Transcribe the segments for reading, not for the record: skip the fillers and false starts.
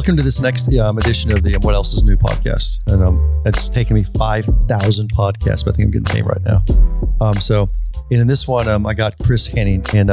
welcome to this next edition of the What Else Is New podcast. And it's taken me 5,000 podcasts, but I think I'm getting the name right now. So in this one, I got Chris Henning, and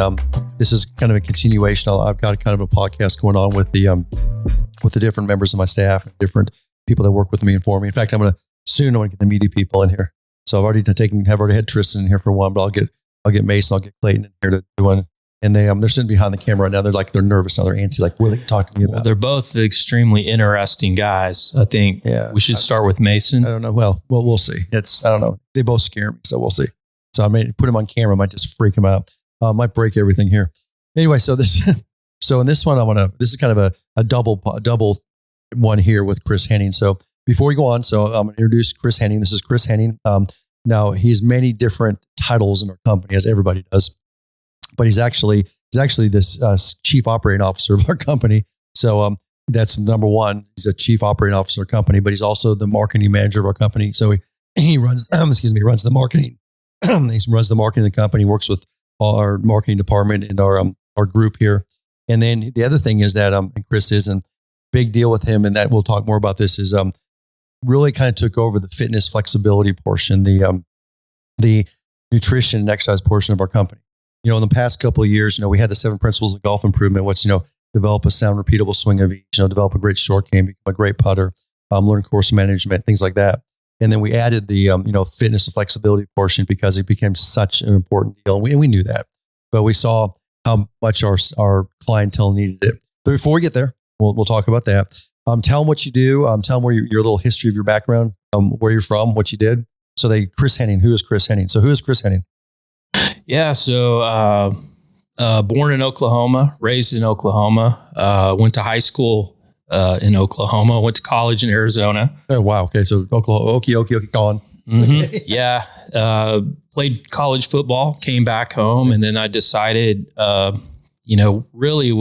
this is kind of a continuation. I've got kind of a podcast going on with the different members of my staff and different people that work with me and for me. In fact, I'm going to get the media people in here. So I've already had Tristan in here for one, but I'll get Mason, I'll get Clayton in here to do one. And they're sitting behind the camera right now. They're nervous now. They're antsy. Like, what are they talking to me about? Well, they're both extremely interesting guys. I think we should start with Mason. I don't know. Well, we'll see. I don't know. They both scare me, so we'll see. So I may put him on camera. I might just freak him out. Might break everything here. Anyway, so in this one, this is kind of a double one here with Chris Henning. So before we go on, I'm going to introduce Chris Henning. This is Chris Henning. Now he has many different titles in our company, as everybody does. But he's actually this chief operating officer of our company. So that's number one. He's a chief operating officer of our company, but he's also the marketing manager of our company. So he runs the marketing. He runs the marketing of the company. Works with our marketing department and our group here. And then the other thing is that and Chris is, and big deal with him, and that we'll talk more about this, is really kind of took over the fitness flexibility portion, the nutrition and exercise portion of our company. In the past couple of years, we had the 7 principles of golf improvement, which, develop a sound, repeatable swing of each, develop a great short game, become a great putter, learn course management, things like that. And then we added the, fitness and flexibility portion because it became such an important deal. And we knew that, but we saw how much our clientele needed it. But before we get there, we'll talk about that. Tell them what you do. Tell them where your little history of your background, where you're from, what you did. So Chris Henning, who is Chris Henning? So who is Chris Henning? Yeah. So, born in Oklahoma, raised in Oklahoma, went to high school, in Oklahoma, went to college in Arizona. Oh, wow. Okay. So Oklahoma, okay, gone. Mm-hmm. Yeah. Played college football, came back home. And then I decided, really I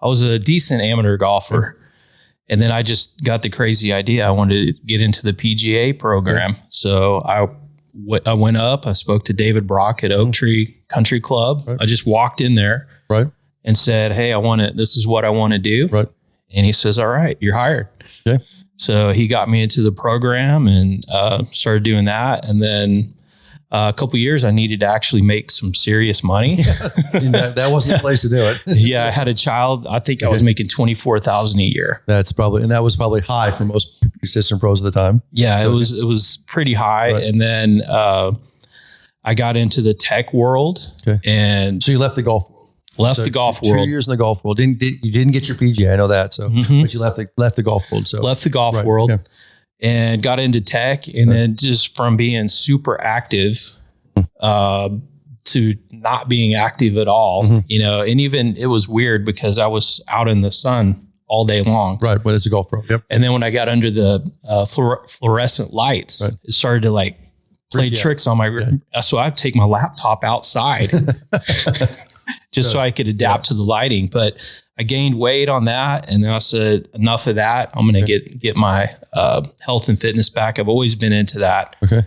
was a decent amateur golfer. And then I just got the crazy idea. I wanted to get into the PGA program. Okay. So I went up, I spoke to David Brock at Oak Tree Country Club. Right. I just walked in there and said, hey, this is what I want to do. Right. And he says, all right, you're hired. Okay. So he got me into the program and started doing that. And then a couple of years, I needed to actually make some serious money. That wasn't the place to do it. Yeah, I had a child. I think I was making $24,000 a year. That was probably high for most assistant pros at the time. Yeah, it was pretty high. Right. And then I got into the tech world. Okay. And so you left the golf world. The golf world. 2 years in the golf world. You didn't get your PGA. I know that. So, but you left the golf world. So left the golf world. Okay. And got into tech, and then just from being super active to not being active at all, and even it was weird because I was out in the sun all day long. Right. When it's a golf pro. Yep. And then when I got under the fluorescent lights, it started to play tricks on my, so I'd take my laptop outside just so I could adapt to the lighting. But I gained weight on that. And then I said, enough of that. I'm going to get my health and fitness back. I've always been into that. Okay.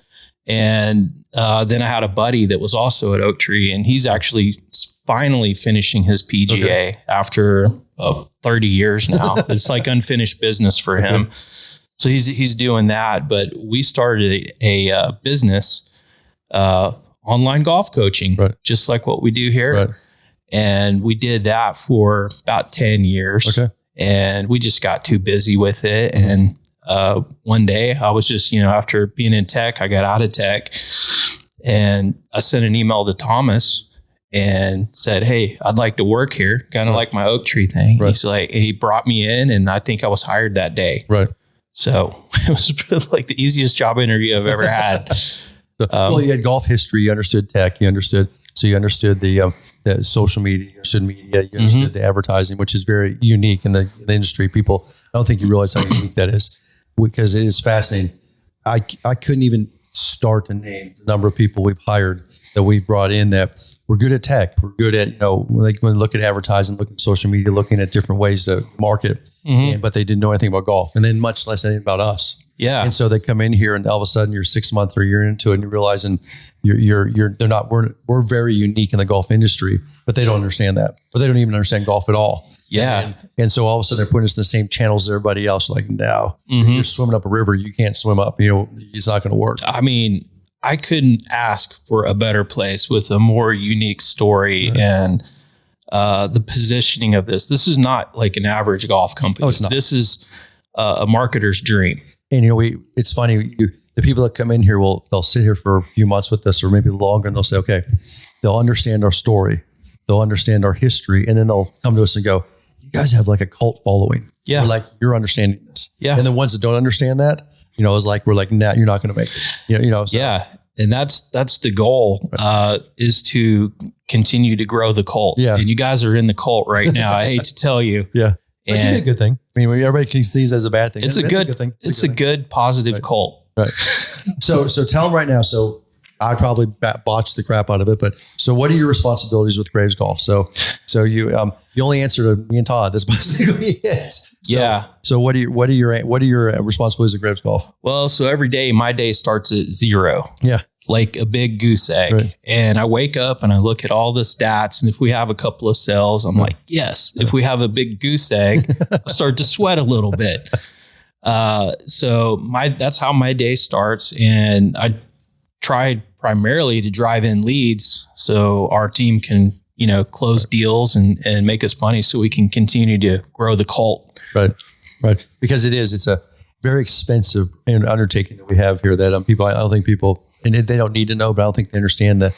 And then I had a buddy that was also at Oak Tree, and he's actually finally finishing his PGA after 30 years now. It's like unfinished business for him. So he's doing that. But we started a business, online golf coaching, just like what we do here. Right. And we did that for about 10 years. Okay. And we just got too busy with it. And one day I was just, after being in tech, I got out of tech, and I sent an email to Thomas and said, hey, I'd like to work here. Kind of like my Oak Tree thing. Right. He brought me in, and I think I was hired that day. Right. So it was like the easiest job interview I've ever had. You had golf history, you understood tech, you understood the social media, you understood media, you understood the advertising, which is very unique in the industry. People, I don't think you realize how unique that is, because it is fascinating. I couldn't even start to name the number of people we've hired that we've brought in that we're good at tech. We're good at, when we look at advertising, looking at social media, looking at different ways to market, but they didn't know anything about golf, and then much less anything about us. Yeah. And so they come in here and all of a sudden you're 6 months or a year into it and you're realizing we're very unique in the golf industry, but they don't understand that, but they don't even understand golf at all. Yeah. And so all of a sudden they're putting us in the same channels as everybody else. Like, no, you're swimming up a river. You can't swim up, it's not going to work. I mean, I couldn't ask for a better place with a more unique story and the positioning of this. This is not like an average golf company. Oh, it's not. This is a marketer's dream. And, it's funny. The people that come in here they'll sit here for a few months with us or maybe longer, and they'll say, okay, they'll understand our story. They'll understand our history. And then they'll come to us and go, you guys have like a cult following. Yeah. We're like, you're understanding this. Yeah. And the ones that don't understand that, it's like, we're like, nah, you're not going to make it. So. Yeah. And that's the goal, is to continue to grow the cult. Yeah. And you guys are in the cult right now. I hate to tell you. Yeah. And it can be a good thing. I mean, everybody sees it as a bad thing. It's a good thing. It's a good, positive cult. Right. So tell them right now. So I probably botched the crap out of it, but so what are your responsibilities with Graves Golf? So you only answer to me and Todd. That's basically it. So what are your responsibilities at Graves Golf? Well, so every day, my day starts at 0. Yeah. Like a big goose egg. Right. And I wake up and I look at all the stats. And if we have a couple of sales, I'm like, yes. If we have a big goose egg, I start to sweat a little bit. So that's how my day starts. And I tried primarily to drive in leads so our team can, close deals and make us money so we can continue to grow the cult. Right. Because it's a very expensive undertaking that we have here that I don't think people, and they don't need to know, but I don't think they understand the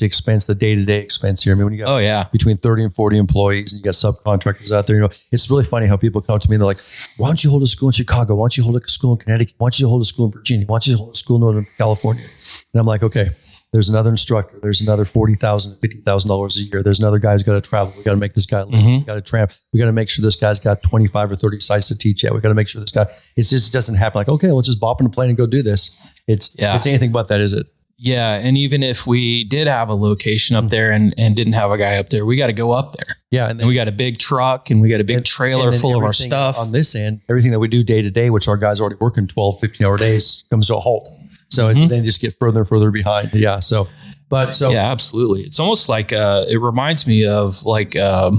expense, the day-to-day expense here. I mean, when you got between 30 and 40 employees and you got subcontractors out there, it's really funny how people come to me and they're like, why don't you hold a school in Chicago? Why don't you hold a school in Connecticut? Why don't you hold a school in Virginia? Why don't you hold a school in Northern California? And I'm like, okay, there's another instructor. There's another $40,000, $50,000 a year. There's another guy who's got to travel. We got to make this guy live. We got to tramp. We got to make sure this guy's got 25 or 30 sites to teach at. We got to make sure this guy, it doesn't happen like, okay, let's just bop in a plane and go do this. It's anything but that, is it? Yeah. And even if we did have a location up there and didn't have a guy up there, we got to go up there. Yeah. And then we got a big truck and we got a big trailer full of our stuff. On this end, everything that we do day to day, which our guys are already working 12, 15-hour days, comes to a halt. So they just get further and further behind. Yeah. Yeah, absolutely. It's almost like, it reminds me of like a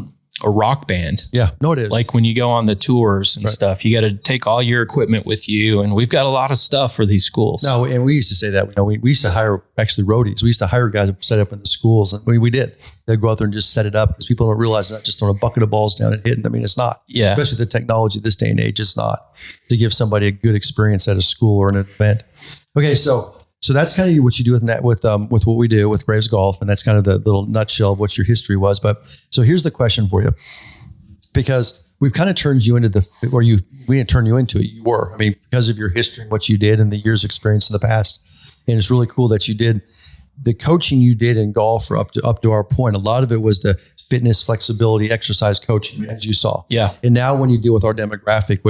rock band. Yeah, no, it is. Like when you go on the tours and stuff, you got to take all your equipment with you. And we've got a lot of stuff for these schools. No, and we used to say that, we used to hire actually roadies. We used to hire guys to set up in the schools. And we did. They'd go out there and just set it up because people don't realize it's not just throwing a bucket of balls down and hitting. I mean, it's not. Yeah. Especially the technology this day and age, it's not to give somebody a good experience at a school or an event. Okay, so that's kind of what you do with what we do with Graves Golf, and that's kind of the little nutshell of what your history was. But so here's the question for you, because we've kind of turned you into we didn't turn you into it. You were, because of your history and what you did and the years experience in the past. And it's really cool that you did the coaching you did in golf up to our point. A lot of it was the fitness, flexibility, exercise coaching, as you saw. Yeah. And now when you deal with our demographic,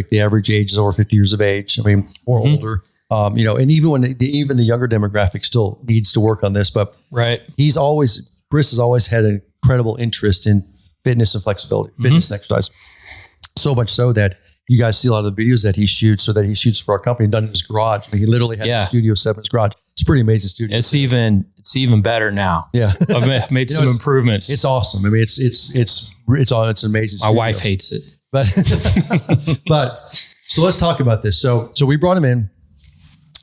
the average age is over 50 years of age. Or older. And even the younger demographic still needs to work on this, but right. Chris has always had an incredible interest in fitness and flexibility, fitness and exercise. So much so that you guys see a lot of the videos that he shoots for our company done in his garage. He literally has a studio set in his garage. It's a pretty amazing studio. It's even better now. Yeah. I've made some improvements. It's awesome. It's amazing. My wife hates it, but so let's talk about this. So we brought him in.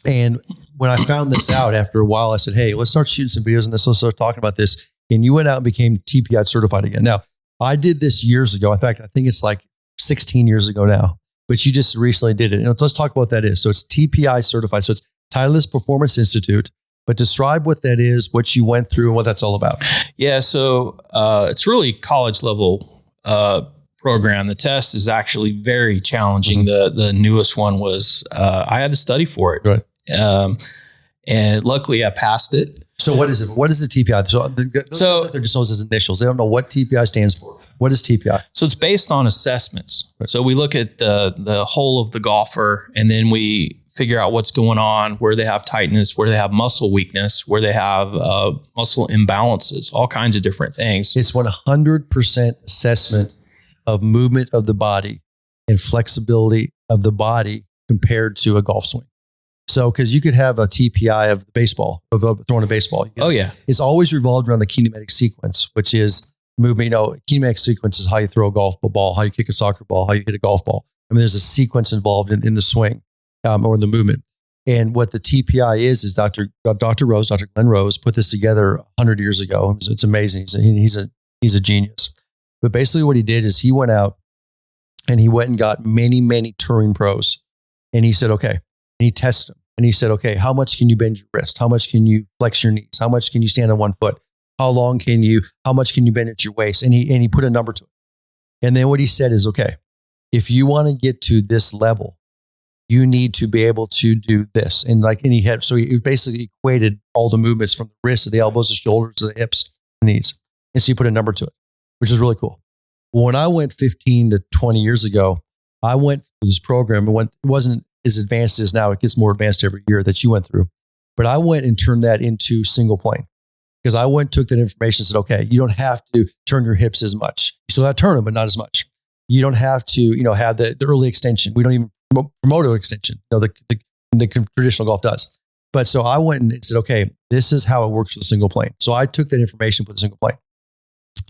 And when I found this out after a while, I said, hey, let's start shooting some videos on this. Let's start talking about this. And you went out and became TPI certified again. Now, I did this years ago. In fact, I think it's like 16 years ago now, but you just recently did it. And let's talk about what that is. So it's TPI certified. So it's Titleist Performance Institute, but describe what that is, what you went through and what that's all about. Yeah. So it's really college level program. The test is actually very challenging. The newest one was, I had to study for it. Right. And luckily I passed it. So what is it? What is the TPI? So they're just known as initials. They don't know what TPI stands for. What is TPI? So it's based on assessments. Right. So we look at the whole of the golfer, and then we figure out what's going on, where they have tightness, where they have muscle weakness, where they have muscle imbalances, all kinds of different things. It's 100% assessment of movement of the body and flexibility of the body compared to a golf swing. So, because you could have a TPI of the baseball, of throwing a baseball. Oh, yeah. It's always revolved around the kinematic sequence, which is movement. Kinematic sequence is how you throw a golf ball, how you kick a soccer ball, how you hit a golf ball. I mean, there's a sequence involved in the swing or in the movement. And what the TPI is Dr. Glenn Rose put this together 100 years ago. It's amazing. He's a genius. But basically what he did is he went out and he went and got many, many touring pros. And he said, okay, and he tested them. And he said, okay, how much can you bend your wrist? How much can you flex your knees? How much can you stand on one foot? How much can you bend at your waist? And he put a number to it. And then what he said is, okay, if you want to get to this level, you need to be able to do this. And he basically equated all the movements from the wrists to the elbows, the shoulders, to the hips, the knees. And so he put a number to it, which is really cool. Well, when I went 15 to 20 years ago, I went through this program. It wasn't as advanced as now. It gets more advanced every year that you went through. But I went and turned that into single plane, because I took that information and said, okay, you don't have to turn your hips as much. You still have to turn them, but not as much. You don't have to, have the early extension. We don't even promote an extension. The traditional golf does. But so I went and said, okay, this is how it works with a single plane. So I took that information with a single plane.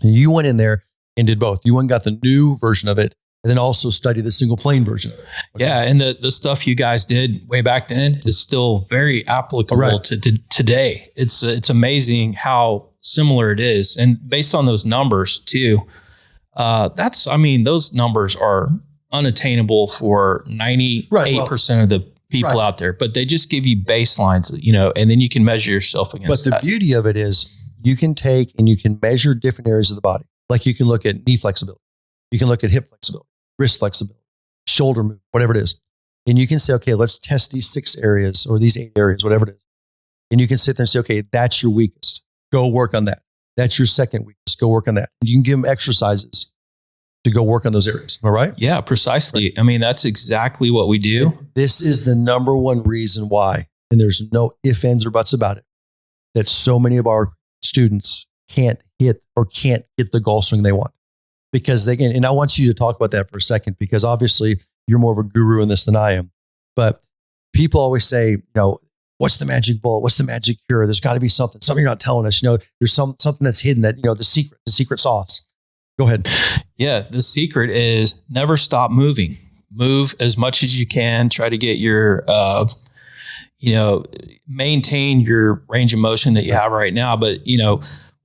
And you went in there and did both. You went and got the new version of it, and then also study the single plane version of it. Okay. Yeah. And the stuff you guys did way back then is still very applicable to today. It's amazing how similar it is. And based on those numbers too, those numbers are unattainable for 98% of the people out there, but they just give you baselines, and then you can measure yourself against that. But the beauty of it is you can take and you can measure different areas of the body. Like you can look at knee flexibility. You can look at hip flexibility, wrist flexibility, shoulder movement, whatever it is. And you can say, okay, let's test these 6 areas or these 8 areas, whatever it is. And you can sit there and say, okay, that's your weakest. Go work on that. That's your second weakest. Go work on that. And you can give them exercises to go work on those areas. Am I right? Yeah, precisely. Right. I mean, that's exactly what we do. This is the number one reason why, and there's no ifs, ands, or buts about it, that so many of our students can't hit or can't get the golf swing they want. Because they can, and I want you to talk about that for a second, because obviously you're more of a guru in this than I am. But people always say, what's the magic bullet? What's the magic cure? There's got to be something you're not telling us. There's something that's hidden, that, the secret sauce. Go ahead. Yeah. The secret is never stop moving. Move as much as you can. Try to get your, maintain your range of motion that you have right now. But,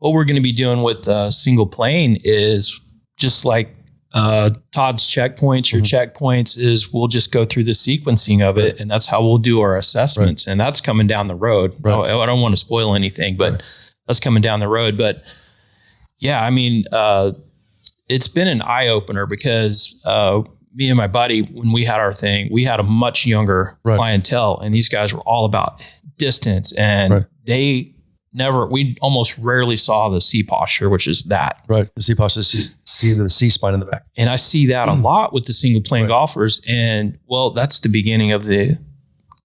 what we're going to be doing with single plane is just like Todd's checkpoints, your checkpoints is we'll just go through the sequencing of it. And that's how we'll do our assessments. Right. And that's coming down the road. Right. I don't want to spoil anything, but that's coming down the road. But yeah, I mean, it's been an eye opener, because me and my buddy, when we had our thing, we had a much younger clientele, and these guys were all about distance, and we almost rarely saw the C posture, which is that. Right. The C posture, see the C spine in the back. And I see that a lot with the single plane golfers. And that's the beginning of the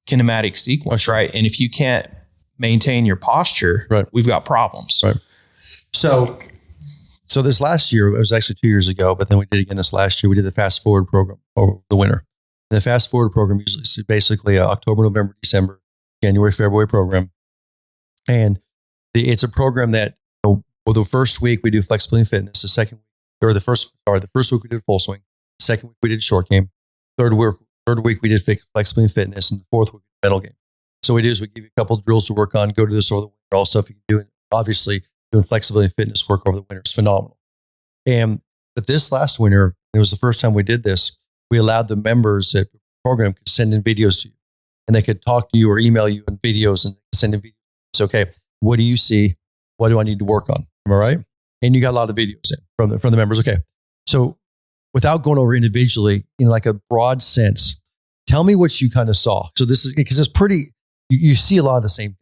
kinematic sequence, right? And if you can't maintain your posture, we've got problems. Right. So this last year, it was actually 2 years ago, but then we did again this last year. We did the Fast Forward program over the winter. And the Fast Forward program usually is basically October, November, December, January, February program. And it's a program that, the first week we do flexibility and fitness. The first week we did full swing. The second week we did short game. Third week we did flexibility and fitness, and the fourth week mental game. So what we do is we give you a couple of drills to work on. Go to this over the winter, all stuff you can do. And obviously, doing flexibility and fitness work over the winter is phenomenal. But this last winter, it was the first time we did this. We allowed the members at the program could send in videos to you, and they could talk to you or email you in videos, and send in videos. So, okay, what do you see? What do I need to work on? Am I right? And you got a lot of videos in from the members. Okay. So without going over individually, in like a broad sense, tell me what you kind of saw. So this is, because it's pretty, you see a lot of the same thing.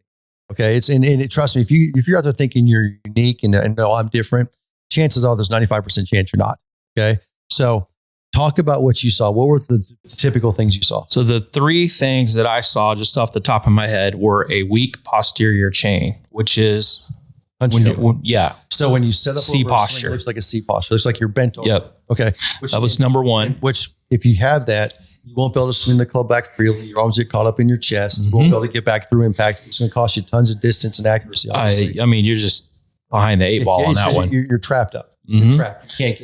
Okay. Trust me, if you're out there thinking you're unique and no, I'm different, chances are there's 95% chance you're not. Okay. So talk about what you saw. What were the typical things you saw? So the 3 things that I saw just off the top of my head were a weak posterior chain, which is So when you set up C posture, swing, it looks like a C posture. It looks like you're bent over. Yep. Okay. That was number 1. Which, if you have that, You won't be able to swing the club back freely. Your arms get caught up in your chest. You won't be able to get back through impact. It's going to cost you tons of distance and accuracy. I mean, you're just behind the 8 ball on that one. You're trapped up. You're trapped. You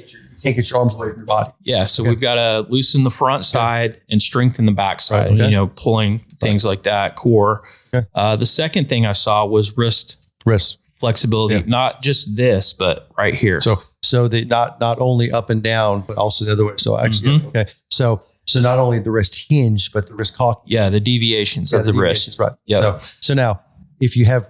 can't get your arms away from your body. Yeah. So we've got to loosen the front side and strengthen the back side, pulling things like that, core. The second thing I saw was wrist flexibility, not just this, but right here. So they not only up and down, but also the other way. So actually, So not only the wrist hinge, but the wrist cock. Yeah, the deviations of the wrist. Right. Yeah. So now, if you have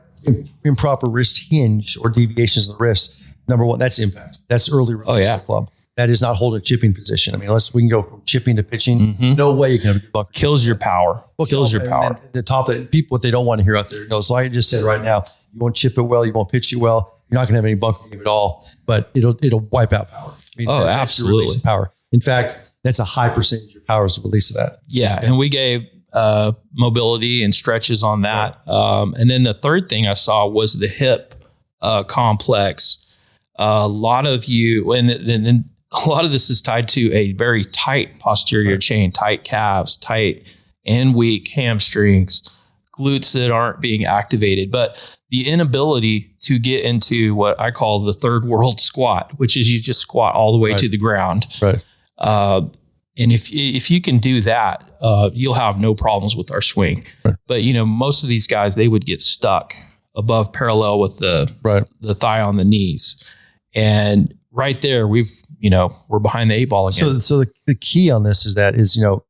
improper wrist hinge or deviations of the wrist, number one, that's impact. That's early release of the club. That is not holding a chipping position. I mean, unless we can go from chipping to pitching, no way you can have a good bunker. Kills your power. Kills your power. The top of it, people, what they don't want to hear out there. So like I just said right now, you won't chip it well, you won't pitch it well. You're not going to have any bunker game at all, but it'll wipe out power. I mean, absolutely. Release of power. In fact, that's a high percentage of power is the release of that. Yeah. And we gave mobility and stretches on that. And then the third thing I saw was the hip complex. A lot of you, and then a lot of this is tied to a very tight posterior chain, tight calves, tight and weak hamstrings, glutes that aren't being activated. But the inability to get into what I call the third world squat, which is you just squat all the way to the ground. Right. And if you can do that, you'll have no problems with our swing. Right. But most of these guys, they would get stuck above parallel with the thigh on the knees. And right there, we're behind the 8 ball again. So the key on this is a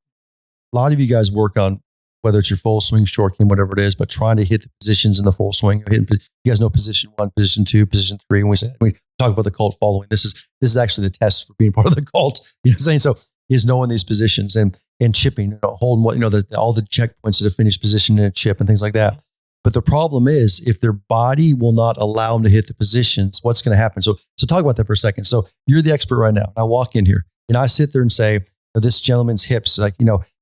lot of you guys work on whether it's your full swing, short game, whatever it is, but trying to hit the positions in the full swing. You guys know position 1, position 2, position 3. When we talk about the cult following, this is actually the test for being part of the cult. You know what I'm saying? So is knowing these positions and chipping, holding all the checkpoints of the finished position in a chip and things like that. But the problem is if their body will not allow them to hit the positions, what's going to happen? So talk about that for a second. So you're the expert right now. I walk in here and I sit there and say, this gentleman's hips,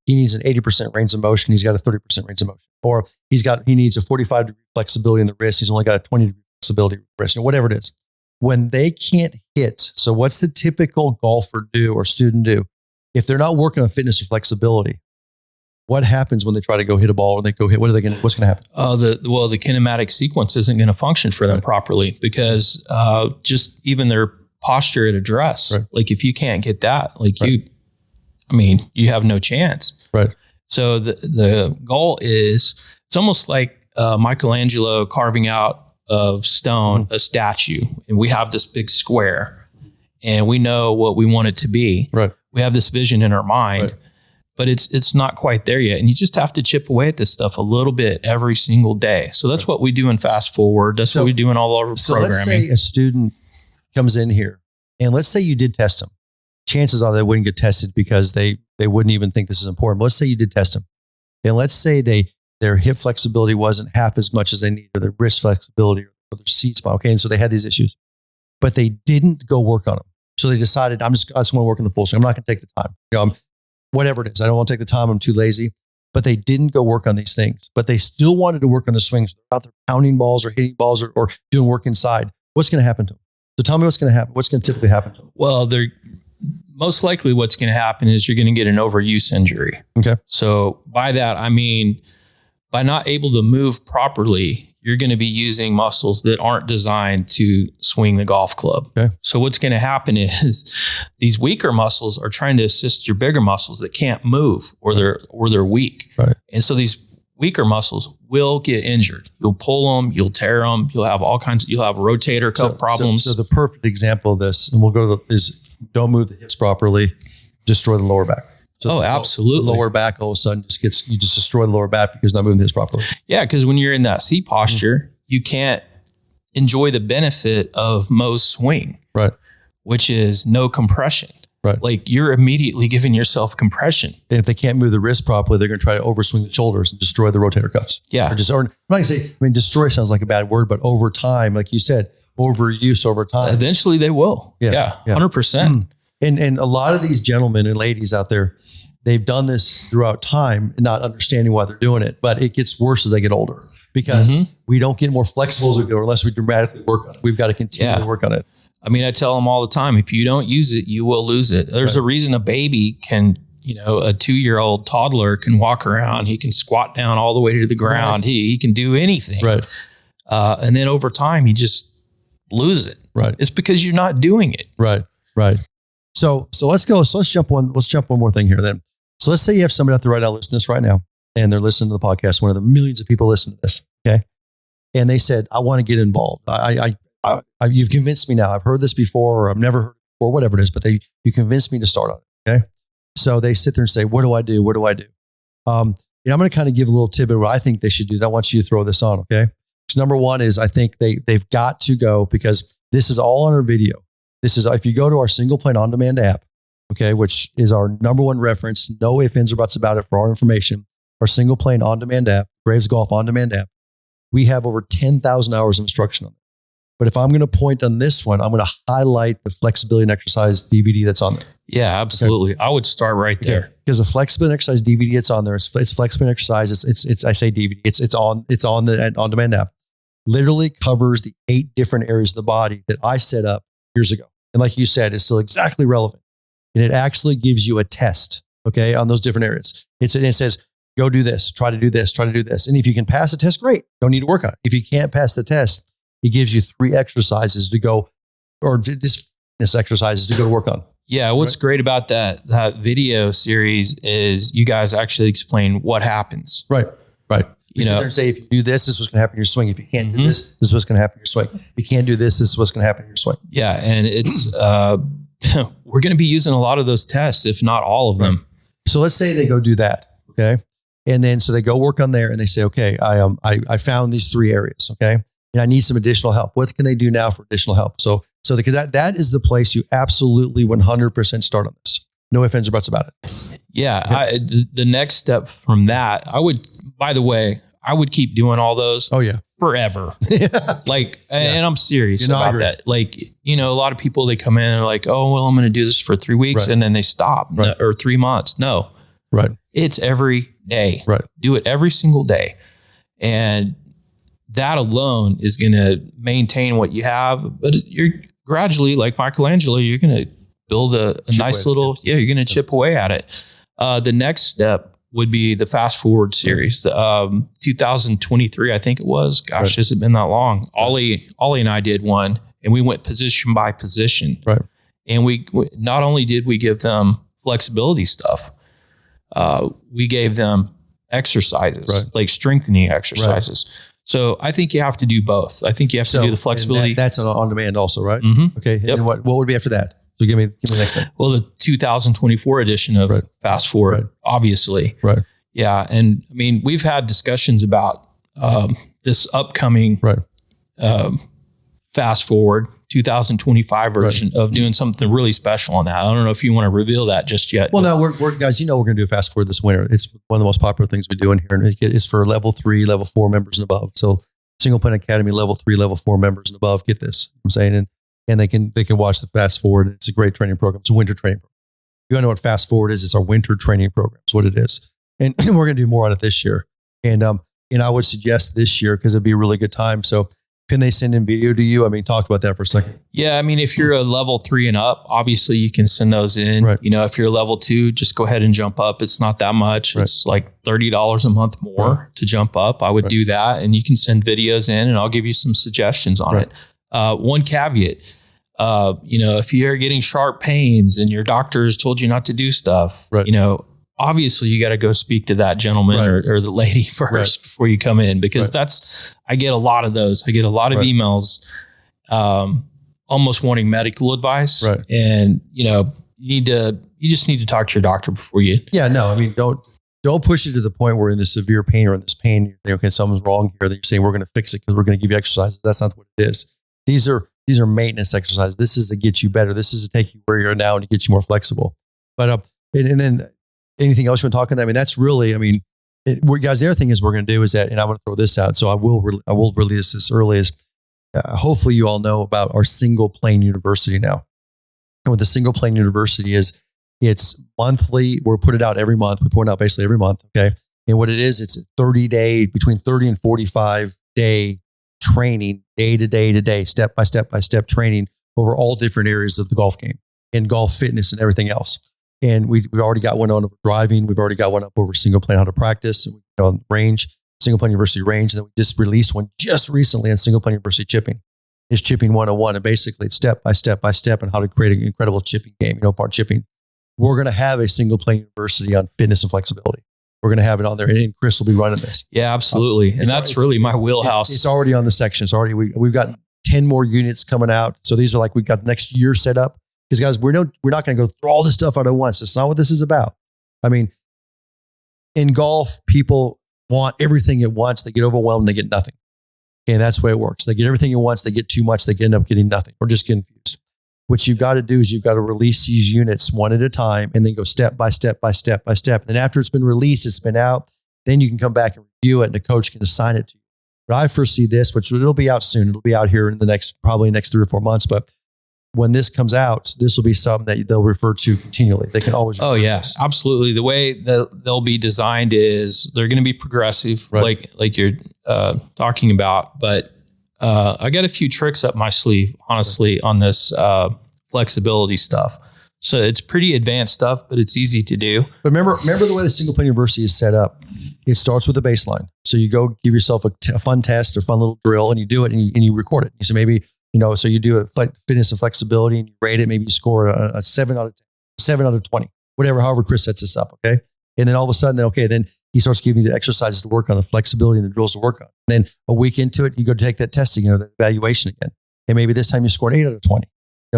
he needs an 80% range of motion. He's got a 30% range of motion. Or he needs a 45 degree flexibility in the wrist. He's only got a 20 degree flexibility in the wrist, whatever it is. When they can't hit, so what's the typical golfer do or student do? If they're not working on fitness or flexibility, what happens when they try to go hit a ball or they go hit? What's going to happen? The kinematic sequence isn't going to function for them properly because just even their posture at address, like if you can't get that, you have no chance. Right. So the goal is, it's almost like Michelangelo carving out of stone a statue, and we have this big square and we know what we want it to be. Right. We have this vision in our mind, but it's not quite there yet. And you just have to chip away at this stuff a little bit every single day. So that's what we do in Fast Forward. That's what we do in all our programming. So let's say a student comes in here and let's say you did test them. Chances are they wouldn't get tested because they wouldn't even think this is important. But let's say you did test them. And let's say their hip flexibility wasn't half as much as they need, or their wrist flexibility or their seat spot. Okay. And so they had these issues, but they didn't go work on them. So they decided, I just want to work on the full swing. I'm not going to take the time. Whatever it is. I don't want to take the time. I'm too lazy. But they didn't go work on these things. But they still wanted to work on the swings. They're out there pounding balls or hitting balls or doing work inside. What's going to happen to them? So tell me what's going to happen. What's going to typically happen to them? Well, most likely what's going to happen is you're going to get an overuse injury. Okay. So by that, I mean, by not able to move properly, you're going to be using muscles that aren't designed to swing the golf club. Okay. So what's going to happen is these weaker muscles are trying to assist your bigger muscles that can't move or they're weak. Right. And so these weaker muscles will get injured. You'll pull them, you'll tear them, you'll have you'll have rotator cuff problems. So the perfect example of this, and we'll go to is don't move the hips properly, destroy the lower back. So absolutely. The lower back all of a sudden you just destroy the lower back because you're not moving this properly. Yeah, because when you're in that C posture, you can't enjoy the benefit of Mo's swing, right? Which is no compression. Right. Like you're immediately giving yourself compression. And if they can't move the wrist properly, they're going to try to overswing the shoulders and destroy the rotator cuffs. Yeah. I'm not going to say, destroy sounds like a bad word, but over time, like you said, overuse over time. Eventually they will. Yeah. 100%. And a lot of these gentlemen and ladies out there, they've done this throughout time and not understanding why they're doing it, but it gets worse as they get older because we don't get more flexible as we go unless we dramatically work on it. We've got to continue to work on it. I mean, I tell them all the time, if you don't use it, you will lose it. There's a reason a baby can, a 2-year-old toddler can walk around. He can squat down all the way to the ground. Right. He can do anything. Right. And then over time, you just lose it. Right. It's because you're not doing it. Right. Right. So let's go. So let's jump one more thing here then. So let's say you have somebody out there right now listening to this right now, and they're listening to the podcast. One of the millions of people listen to this. Okay. And they said, I want to get involved. You've convinced me now. I've heard this before, or I've never heard it before, whatever it is, but you convinced me to start on it. Okay. So they sit there and say, what do I do? What do I do? I'm going to kind of give a little tidbit of what I think they should do. I want you to throw this on. Okay. So number one is I think they've got to go, because this is all on our video. This is, if you go to our single plane on demand app, okay, which is our number one reference, no ifs, ands, or buts about it for our information, our single plane on demand app, Braves Golf on demand app, we have over 10,000 hours of instruction on it. But if I'm going to point on this one, I'm going to highlight the flexibility and exercise DVD that's on there. Yeah, absolutely. Okay. I would start right there. Because the flexibility and exercise DVD that's on there, it's flexibility and exercise. It's I say DVD. It's on the on demand app. Literally covers the 8 different areas of the body that I set up years ago. And like you said, it's still exactly relevant. And it actually gives you a test, okay, on those different areas. It says, go do this, try to do this, try to do this. And if you can pass the test, great. Don't need to work on it. If you can't pass the test, it gives you 3 exercises to go, or just exercises to go to work on. Yeah. What's great about that video series is you guys actually explain what happens. Right. Right. You sit there and say, if you do this, this is what's going to happen in your swing. If you can't do this, this is what's going to happen in your swing. If you can't do this, this is what's going to happen in your swing. Yeah. And it's, we're going to be using a lot of those tests, if not all of them. So let's say they go do that. Okay. And then, so they go work on there and they say, okay, I found these 3 areas. Okay. And I need some additional help. What can they do now for additional help? So because that is the place you absolutely 100% start on this. No ifs, ands, or buts about it. Yeah. Okay. The next step from that, by the way, I would keep doing all those. Oh yeah. Forever. And I'm serious about that. Like, a lot of people, they come in and are like, oh, well, I'm going to do this for 3 weeks. Right. And then they stop or 3 months. No. Right. It's every day. Right. Do it every single day. And that alone is going to maintain what you have. But you're gradually, like Michelangelo, you're going to build a nice little, you're going to chip away at it. The next step would be the Fast Forward series, the 2023, I think it was. Gosh, has it been that long? Ollie and I did one, and we went position by position. Right. And we not only did we give them flexibility stuff, we gave them exercises, like strengthening exercises. Right. So I think you have to do both. I think you have to do the flexibility. That's on demand also, right? Mm-hmm. Okay. Yep. And what would be after that? So give me the next thing. Well, the 2024 edition of Fast Forward, obviously. Right. Yeah. And I mean, we've had discussions about this upcoming Fast Forward 2025 version of doing something really special on that. I don't know if you want to reveal that just yet. Well, no, we're guys, we're going to do a Fast Forward this winter. It's one of the most popular things we do in here. And it's for level 3, level 4 members and above. So Single Plane Academy, level 3, level 4 members and above, get this, I'm saying. And they can watch the Fast Forward. It's a great training program. It's a winter training program. You know what Fast Forward is? It's our winter training program. It's what it is. And we're going to do more on it this year. And I would suggest this year, because it'd be a really good time. So can they send in video to you? I mean, talk about that for a second. Yeah. I mean, if you're a level 3 and up, obviously you can send those in. Right. If you're a level 2, just go ahead and jump up. It's not that much. Right. It's like $30 a month more to jump up. I would do that. And you can send videos in and I'll give you some suggestions on it. One caveat, if you're getting sharp pains and your doctor has told you not to do stuff, obviously you got to go speak to that gentleman or the lady first before you come in, because I get a lot of those. I get a lot of emails, almost wanting medical advice. Right. And, you just need to talk to your doctor before you. Yeah, no, I mean, don't push it to the point where in the severe pain or in this pain, you think, okay, something's wrong here. That you're saying we're going to fix it because we're going to give you exercises. That's not what it is. These are maintenance exercises. This is to get you better. This is to take you where you're now and to get you more flexible. But and then anything else you want to talk about? I mean, that's really, guys, the other thing is we're going to do is that, and I'm going to throw this out. So I will release this early. Is hopefully you all know about our Single Plane University now. And what the Single Plane University is, it's monthly. We're put it out every month. We put it out basically every month. Okay. And what it is, it's a 30-day, between 30 and 45-day training, day to day, step by step training over all different areas of the golf game and golf fitness and everything else. And we've already got one on over driving. We've already got one up over single plane, how to practice, and on range, single plane university range. And then we just released one just recently on single plane university chipping. It's chipping 101. And basically it's step by step by step on how to create an incredible chipping game, part chipping. We're going to have a single plane university on fitness and flexibility. We're going to have it on there, and Chris will be running this. Yeah, absolutely. And that's really my wheelhouse. It's already on the section. It's already, we've got 10 more units coming out. So these are like, we've got next year set up. Because guys, we're not going to go through all this stuff out at once. It's not what this is about. I mean, in golf, people want everything at once. They get overwhelmed. They get nothing. And that's the way it works. They get everything at once. They get too much. They end up getting nothing or just confused. What you've got to do is you've got to release these units one at a time and then go step by step by step by step. And then after it's been released, it's been out, then you can come back and review it and the coach can assign it to you. But I foresee this, which it'll be out soon. It'll be out here in the probably next 3 or 4 months. But when this comes out, this will be something that they'll refer to continually. They can always. Oh yeah, absolutely. The way that they'll be designed is they're going to be progressive, right, like you're talking about. But I got a few tricks up my sleeve, honestly, on this flexibility stuff. So it's pretty advanced stuff, but it's easy to do. But remember the way the single plane university is set up. It starts with a baseline. So you go give yourself a fun test or fun little drill, and you do it, and you record it. So maybe. So you do a fitness and flexibility and you rate it. Maybe you score a 7 out of 10, 7 out of 20, however Chris sets this up. Okay. And then all of a sudden, then he starts giving you the exercises to work on, the flexibility and the drills to work on. And then a week into it, you go take that testing, the evaluation again. And maybe this time you scored 8 out of 20.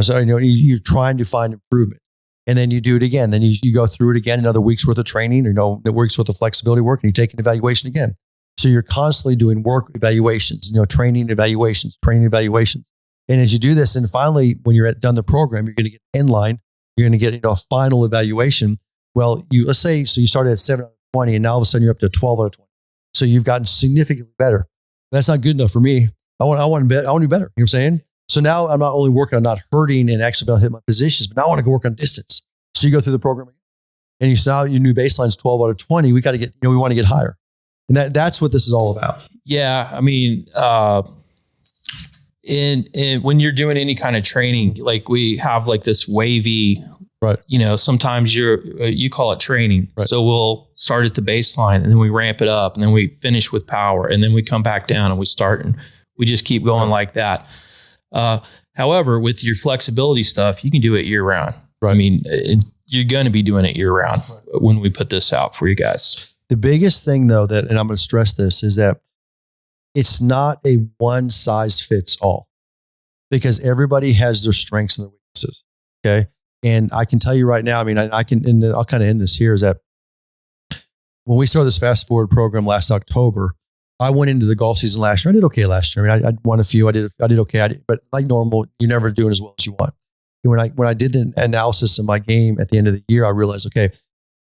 So, you're trying to find improvement. And then you do it again. Then you go through it again, another week's worth of training, the week's worth of flexibility work, and you take an evaluation again. So you're constantly doing work evaluations, training evaluations. And as you do this, and finally, when you're done the program, you're going to get end line. You're going to get a final evaluation. Well, let's say you started at 7 out of 20, and now all of a sudden you're up to 12 out of 20. So you've gotten significantly better. That's not good enough for me. I want to do better. You know what I'm saying? So now I'm not only working on not hurting and actually being able to hit my positions, but now I want to go work on distance. So you go through the program again, and now your new baseline is 12 out of 20. We got to get, we want to get higher, and that's what this is all about. Yeah, I mean. And when you're doing any kind of training, like we have like this wavy, right? Sometimes you call it training. Right. So we'll start at the baseline and then we ramp it up and then we finish with power and then we come back down and we start and we just keep going like that. However, with your flexibility stuff, you can do it year round. Right. I mean, you're going to be doing it year round when we put this out for you guys. The biggest thing though, and I'm going to stress this, is that it's not a one size fits all, because everybody has their strengths and their weaknesses. Okay. And I can tell you right now, I mean, I'll kind of end this here, is that when we started this Fast Forward program last October, I went into the golf season last year. I did okay last year. I mean, I won a few. I did okay. But like normal, you're never doing as well as you want. And when I did the analysis of my game at the end of the year, I realized, okay,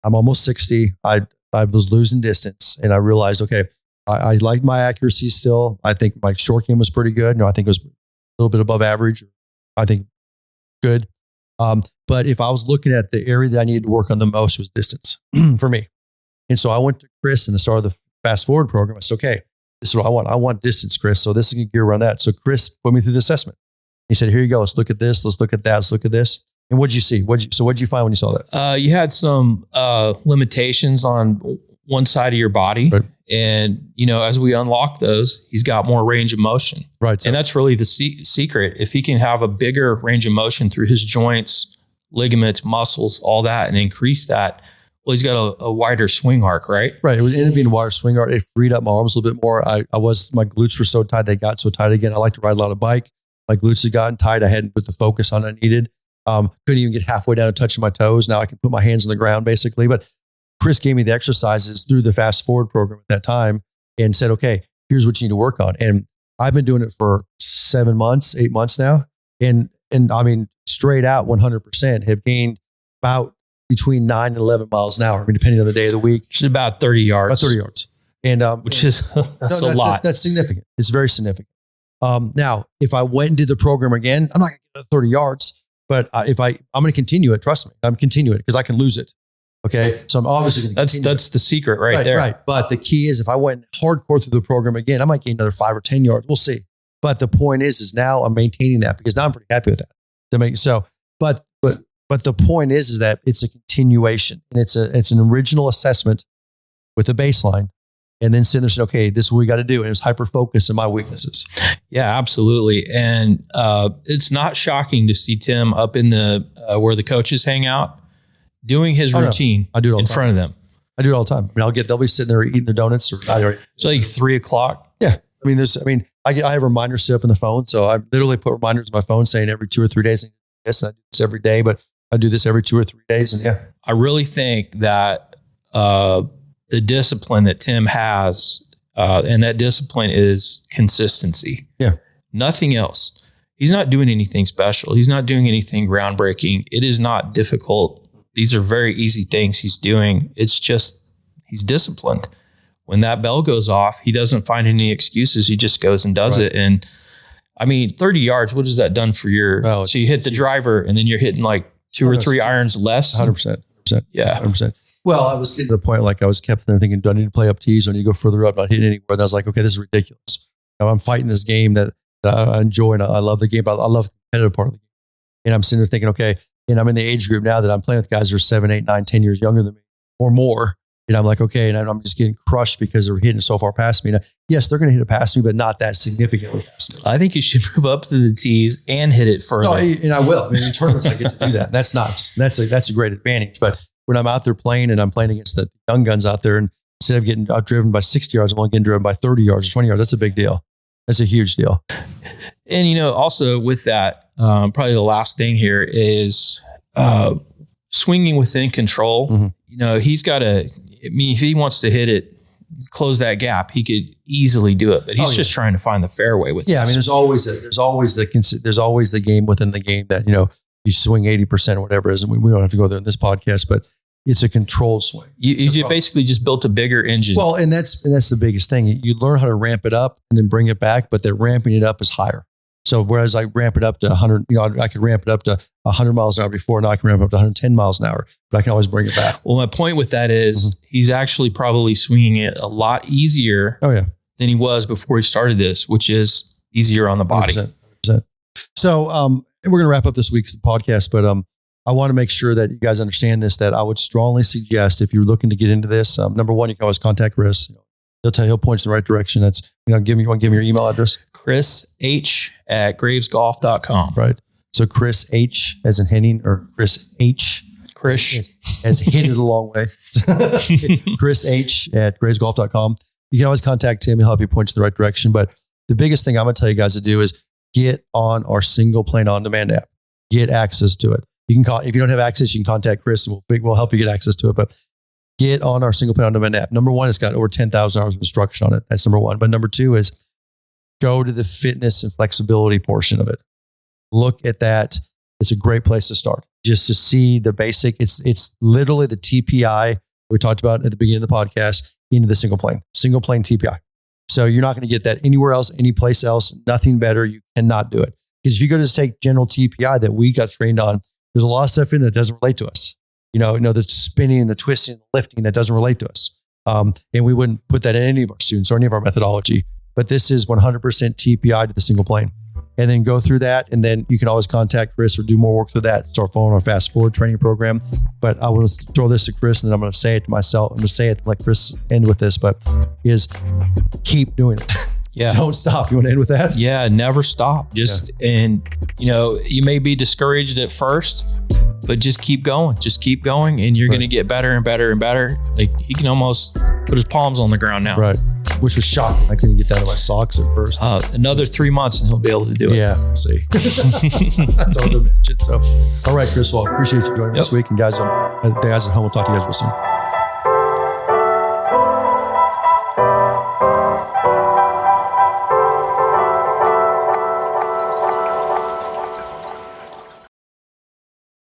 I'm almost 60. I was losing distance, and I realized, okay, I liked my accuracy still. I think my short game was pretty good. I think it was a little bit above average. I think good. But if I was looking at the area that I needed to work on the most, was distance for me. And so I went to Chris in the start of the Fast Forward program. I said, okay, this is what I want. I want distance, Chris. So this is going to gear around that. So Chris put me through the assessment. He said, here you go. Let's look at this. Let's look at that. Let's look at this. And what'd you see? What'd you find when you saw that? You had some limitations on one side of your body. Right. And, as we unlock those, he's got more range of motion. Right. So. And that's really the secret. If he can have a bigger range of motion through his joints, ligaments, muscles, all that, and increase that, well, he's got a wider swing arc, right? Right. It ended up being a wider swing arc. It freed up my arms a little bit more. My glutes were so tight. They got so tight again. I like to ride a lot of bike. My glutes had gotten tight. I hadn't put the focus on I needed. Couldn't even get halfway down to touching my toes. Now I can put my hands on the ground basically. But Chris gave me the exercises through the Fast Forward program at that time and said, okay, here's what you need to work on. And I've been doing it for 7 months, 8 months now. And I mean, straight out 100% have gained about between 9 and 11 miles an hour. I mean, depending on the day of the week. Which is about 30 yards. About 30 yards. And that's a lot. That's significant. It's very significant. Now, if I went and did the program again, I'm not going to get 30 yards, but I'm going to continue it. Trust me, I'm continuing it because I can lose it. Okay. So I'm obviously going to continue. That's the secret right there. Right. But the key is if I went hardcore through the program again, I might gain another 5 or 10 yards. We'll see. But the point is now I'm maintaining that because now I'm pretty happy with that. But But the point is that it's a continuation, and it's an original assessment with a baseline. And then sitting there saying, okay, this is what we got to do. And it's hyper focus on my weaknesses. Yeah, absolutely. And it's not shocking to see Tim up in the where the coaches hang out doing his routine I do it all in the time. front of them. I do it all the time. I mean, they'll be sitting there eating their donuts. So like 3:00. Yeah. I have reminders set up in the phone. So I literally put reminders on my phone saying every 2 or 3 days. Yes, I do this every day, but I do this every 2 or 3 days. And yeah. I really think that the discipline that Tim has, and that discipline is consistency. Yeah. Nothing else. He's not doing anything special. He's not doing anything groundbreaking. It is not difficult. These are very easy things he's doing. It's just, he's disciplined. When that bell goes off, he doesn't find any excuses. He just goes and does it. And 30 yards, what has that done for your, so you hit the driver and then you're hitting like 2 or 3 irons less? 100%. Yeah. 100%. Well, I was getting to the point, like I was kept there thinking, do I need to play up tees? Or do I need to go further up, not hitting anywhere? And I was like, okay, this is ridiculous. I'm fighting this game that I enjoy and I love the game, but I love the competitive part of the game. And I'm sitting there thinking, okay, and I'm in the age group now that I'm playing with guys who are 7, 8, 9, 10 years younger than me or more. And I'm like, okay, and I'm just getting crushed because they're hitting so far past me. Now, yes, they're going to hit it past me, but not that significantly past me. I think you should move up to the tees and hit it further. No, and I will. In tournaments, I get to do that. That's nice. That's a great advantage. But when I'm out there playing and I'm playing against the young guns out there, and instead of getting driven by 60 yards, I'm only getting driven by 30 yards or 20 yards. That's a big deal. That's a huge deal. And, also with that, probably the last thing here is swinging within control. Mm-hmm. He's got if he wants to hit it, close that gap, he could easily do it, but he's just trying to find the fairway with this. There's always the game within the game that, you swing 80% or whatever it is. And we don't have to go there in this podcast, but it's a controlled swing. You basically just built a bigger engine. Well, and that's the biggest thing. You learn how to ramp it up and then bring it back, but that ramping it up is higher. So whereas I ramp it up to 100, I could ramp it up to 100 miles an hour before. Now I can ramp it up to 110 miles an hour, but I can always bring it back. Well, my point with that is he's actually probably swinging it a lot easier than he was before he started this, which is easier on the body. 100%. So we're going to wrap up this week's podcast, but I want to make sure that you guys understand this, that I would strongly suggest if you're looking to get into this, number one, you can always contact Chris. He'll point you in the right direction. That's, you want to give me your email address? ChrisH@gravesgolf.com. Right. So Chris H as in Henning, or Chris H. Chris has hit it a long way. Chris H@gravesgolf.com. You can always contact him. He'll help you point you in the right direction. But the biggest thing I'm going to tell you guys to do is get on our single plane on demand app. Get access to it. You can call, if you don't have access, you can contact Chris and we'll help you get access to it. But get on our single plane on demand app. Number one, it's got over 10,000 hours of instruction on it. That's number one. But number two is go to the fitness and flexibility portion of it. Look at that. It's a great place to start. Just to see the basic, it's literally the TPI we talked about at the beginning of the podcast into the single plane TPI. So you're not going to get that anywhere else, any place else, nothing better. You cannot do it. Because if you go to just take general TPI that we got trained on, there's a lot of stuff in that doesn't relate to us. The spinning, the twisting, the lifting that doesn't relate to us. And we wouldn't put that in any of our students or any of our methodology. But this is 100% TPI to the single plane. And then go through that. And then you can always contact Chris or do more work with that. Start following our fast forward training program. But I want to throw this to Chris and then I'm going to say it to myself. I'm going to say it like Chris end with this, but is keep doing it. Yeah. Don't stop. You want to end with that? Yeah. Never stop. And you may be discouraged at first, but just keep going. And you're going to get better and better and better. Like he can almost put his palms on the ground now. Right. Which was shocking. I couldn't get down to my socks at first. Another 3 months and he'll be able to do it. Yeah. We'll see. That's all to mention. So, all right, Chris. Well, I appreciate you joining me this week. And guys, the guys at home will talk to you guys real soon.